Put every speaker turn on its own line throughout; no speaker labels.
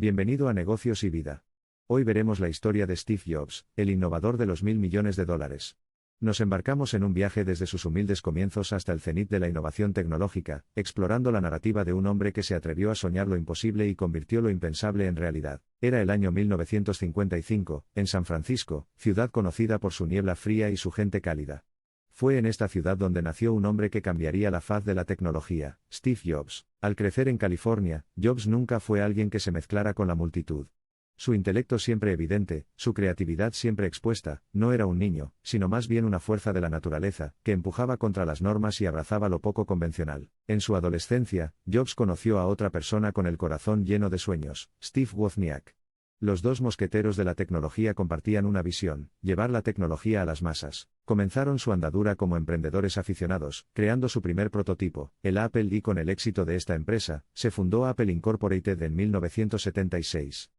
Bienvenido a Negocios y Vida. Hoy veremos la historia de Steve Jobs, el innovador de los $1.000 millones. Nos embarcamos en un viaje desde sus humildes comienzos hasta el cenit de la innovación tecnológica, explorando la narrativa de un hombre que se atrevió a soñar lo imposible y convirtió lo impensable en realidad. Era el año 1955, en San Francisco, ciudad conocida por su niebla fría y su gente cálida. Fue en esta ciudad donde nació un hombre que cambiaría la faz de la tecnología, Steve Jobs. Al crecer en California, Jobs nunca fue alguien que se mezclara con la multitud. Su intelecto siempre evidente, su creatividad siempre expuesta, no era un niño, sino más bien una fuerza de la naturaleza, que empujaba contra las normas y abrazaba lo poco convencional. En su adolescencia, Jobs conoció a otra persona con el corazón lleno de sueños, Steve Wozniak. Los dos mosqueteros de la tecnología compartían una visión: llevar la tecnología a las masas. Comenzaron su andadura como emprendedores aficionados, creando su primer prototipo, el Apple I. Con el éxito de esta empresa, se fundó Apple Incorporated en 1976.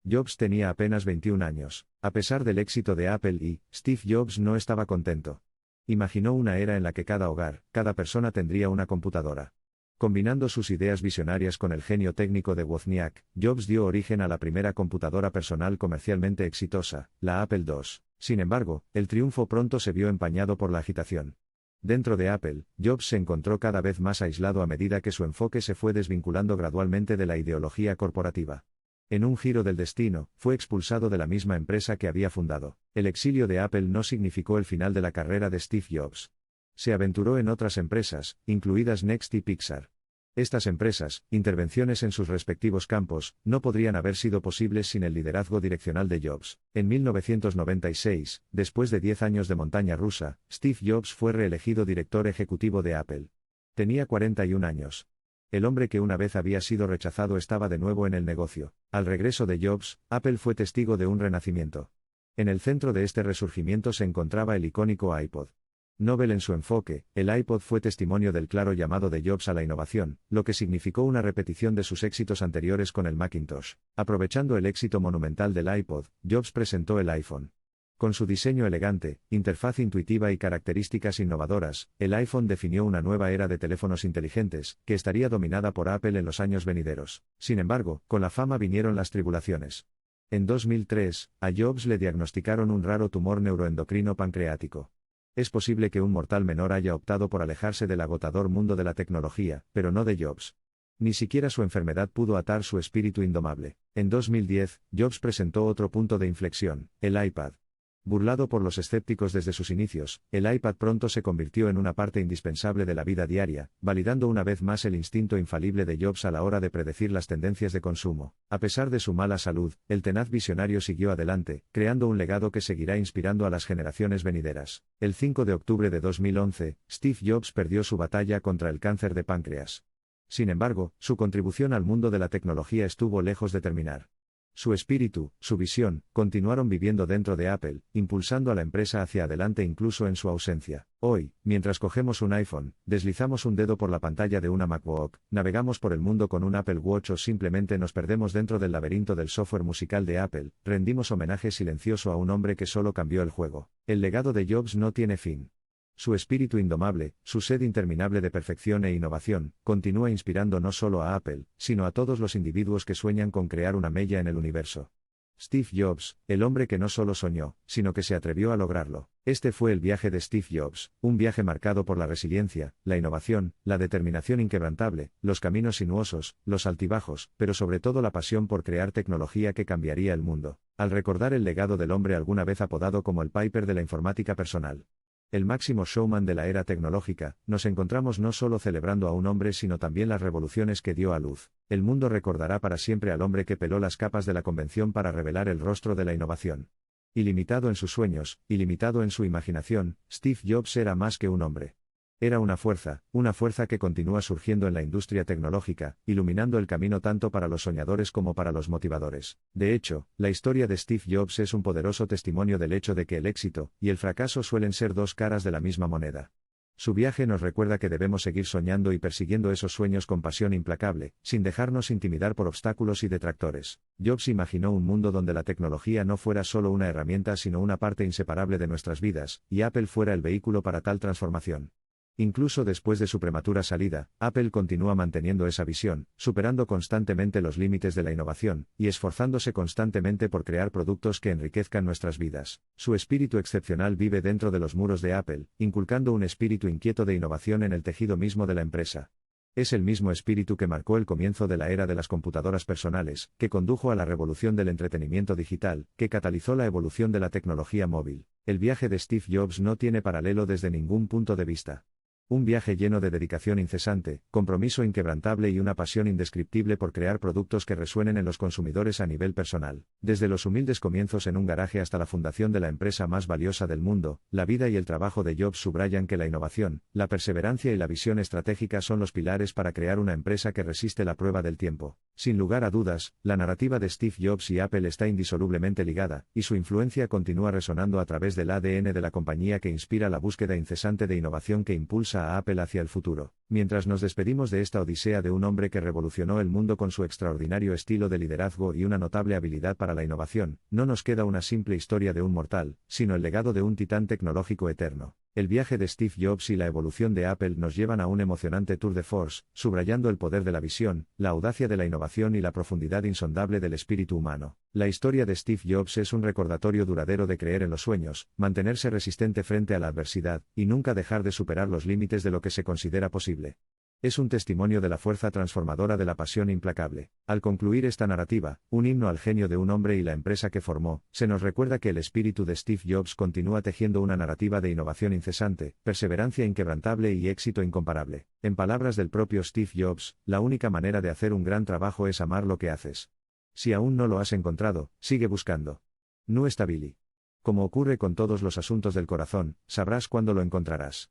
Jobs tenía apenas 21 años. A pesar del éxito de Apple I, Steve Jobs no estaba contento. Imaginó una era en la que cada hogar, cada persona tendría una computadora. Combinando sus ideas visionarias con el genio técnico de Wozniak, Jobs dio origen a la primera computadora personal comercialmente exitosa, la Apple II. Sin embargo, el triunfo pronto se vio empañado por la agitación. Dentro de Apple, Jobs se encontró cada vez más aislado a medida que su enfoque se fue desvinculando gradualmente de la ideología corporativa. En un giro del destino, fue expulsado de la misma empresa que había fundado. El exilio de Apple no significó el final de la carrera de Steve Jobs. Se aventuró en otras empresas, incluidas Next y Pixar. Estas empresas, intervenciones en sus respectivos campos, no podrían haber sido posibles sin el liderazgo direccional de Jobs. En 1996, después de 10 años de montaña rusa, Steve Jobs fue reelegido director ejecutivo de Apple. Tenía 41 años. El hombre que una vez había sido rechazado estaba de nuevo en el negocio. Al regreso de Jobs, Apple fue testigo de un renacimiento. En el centro de este resurgimiento se encontraba el icónico iPod. Novel en su enfoque, el iPod fue testimonio del claro llamado de Jobs a la innovación, lo que significó una repetición de sus éxitos anteriores con el Macintosh. Aprovechando el éxito monumental del iPod, Jobs presentó el iPhone. Con su diseño elegante, interfaz intuitiva y características innovadoras, el iPhone definió una nueva era de teléfonos inteligentes, que estaría dominada por Apple en los años venideros. Sin embargo, con la fama vinieron las tribulaciones. En 2003, a Jobs le diagnosticaron un raro tumor neuroendocrino pancreático. Es posible que un mortal menor haya optado por alejarse del agotador mundo de la tecnología, pero no de Jobs. Ni siquiera su enfermedad pudo atar su espíritu indomable. En 2010, Jobs presentó otro punto de inflexión, el iPad. Burlado por los escépticos desde sus inicios, el iPad pronto se convirtió en una parte indispensable de la vida diaria, validando una vez más el instinto infalible de Jobs a la hora de predecir las tendencias de consumo. A pesar de su mala salud, el tenaz visionario siguió adelante, creando un legado que seguirá inspirando a las generaciones venideras. El 5 de octubre de 2011, Steve Jobs perdió su batalla contra el cáncer de páncreas. Sin embargo, su contribución al mundo de la tecnología estuvo lejos de terminar. Su espíritu, su visión, continuaron viviendo dentro de Apple, impulsando a la empresa hacia adelante incluso en su ausencia. Hoy, mientras cogemos un iPhone, deslizamos un dedo por la pantalla de una MacBook, navegamos por el mundo con un Apple Watch o simplemente nos perdemos dentro del laberinto del software musical de Apple, rendimos homenaje silencioso a un hombre que solo cambió el juego. El legado de Jobs no tiene fin. Su espíritu indomable, su sed interminable de perfección e innovación, continúa inspirando no solo a Apple, sino a todos los individuos que sueñan con crear una mella en el universo. Steve Jobs, el hombre que no solo soñó, sino que se atrevió a lograrlo. Este fue el viaje de Steve Jobs, un viaje marcado por la resiliencia, la innovación, la determinación inquebrantable, los caminos sinuosos, los altibajos, pero sobre todo la pasión por crear tecnología que cambiaría el mundo. Al recordar el legado del hombre alguna vez apodado como el Piper de la informática personal, el máximo showman de la era tecnológica, nos encontramos no solo celebrando a un hombre sino también las revoluciones que dio a luz. El mundo recordará para siempre al hombre que peló las capas de la convención para revelar el rostro de la innovación. Ilimitado en sus sueños, ilimitado en su imaginación, Steve Jobs era más que un hombre. Era una fuerza que continúa surgiendo en la industria tecnológica, iluminando el camino tanto para los soñadores como para los motivadores. De hecho, la historia de Steve Jobs es un poderoso testimonio del hecho de que el éxito y el fracaso suelen ser dos caras de la misma moneda. Su viaje nos recuerda que debemos seguir soñando y persiguiendo esos sueños con pasión implacable, sin dejarnos intimidar por obstáculos y detractores. Jobs imaginó un mundo donde la tecnología no fuera solo una herramienta sino una parte inseparable de nuestras vidas, y Apple fuera el vehículo para tal transformación. Incluso después de su prematura salida, Apple continúa manteniendo esa visión, superando constantemente los límites de la innovación, y esforzándose constantemente por crear productos que enriquezcan nuestras vidas. Su espíritu excepcional vive dentro de los muros de Apple, inculcando un espíritu inquieto de innovación en el tejido mismo de la empresa. Es el mismo espíritu que marcó el comienzo de la era de las computadoras personales, que condujo a la revolución del entretenimiento digital, que catalizó la evolución de la tecnología móvil. El viaje de Steve Jobs no tiene paralelo desde ningún punto de vista. Un viaje lleno de dedicación incesante, compromiso inquebrantable y una pasión indescriptible por crear productos que resuenen en los consumidores a nivel personal. Desde los humildes comienzos en un garaje hasta la fundación de la empresa más valiosa del mundo, la vida y el trabajo de Jobs subrayan que la innovación, la perseverancia y la visión estratégica son los pilares para crear una empresa que resiste la prueba del tiempo. Sin lugar a dudas, la narrativa de Steve Jobs y Apple está indisolublemente ligada, y su influencia continúa resonando a través del ADN de la compañía que inspira la búsqueda incesante de innovación que impulsa a Apple hacia el futuro. Mientras nos despedimos de esta odisea de un hombre que revolucionó el mundo con su extraordinario estilo de liderazgo y una notable habilidad para la innovación, no nos queda una simple historia de un mortal, sino el legado de un titán tecnológico eterno. El viaje de Steve Jobs y la evolución de Apple nos llevan a un emocionante tour de force, subrayando el poder de la visión, la audacia de la innovación y la profundidad insondable del espíritu humano. La historia de Steve Jobs es un recordatorio duradero de creer en los sueños, mantenerse resistente frente a la adversidad, y nunca dejar de superar los límites de lo que se considera posible. Es un testimonio de la fuerza transformadora de la pasión implacable. Al concluir esta narrativa, un himno al genio de un hombre y la empresa que formó, se nos recuerda que el espíritu de Steve Jobs continúa tejiendo una narrativa de innovación incesante, perseverancia inquebrantable y éxito incomparable. En palabras del propio Steve Jobs, la única manera de hacer un gran trabajo es amar lo que haces. Si aún no lo has encontrado, sigue buscando. No estabili. Como ocurre con todos los asuntos del corazón, sabrás cuándo lo encontrarás.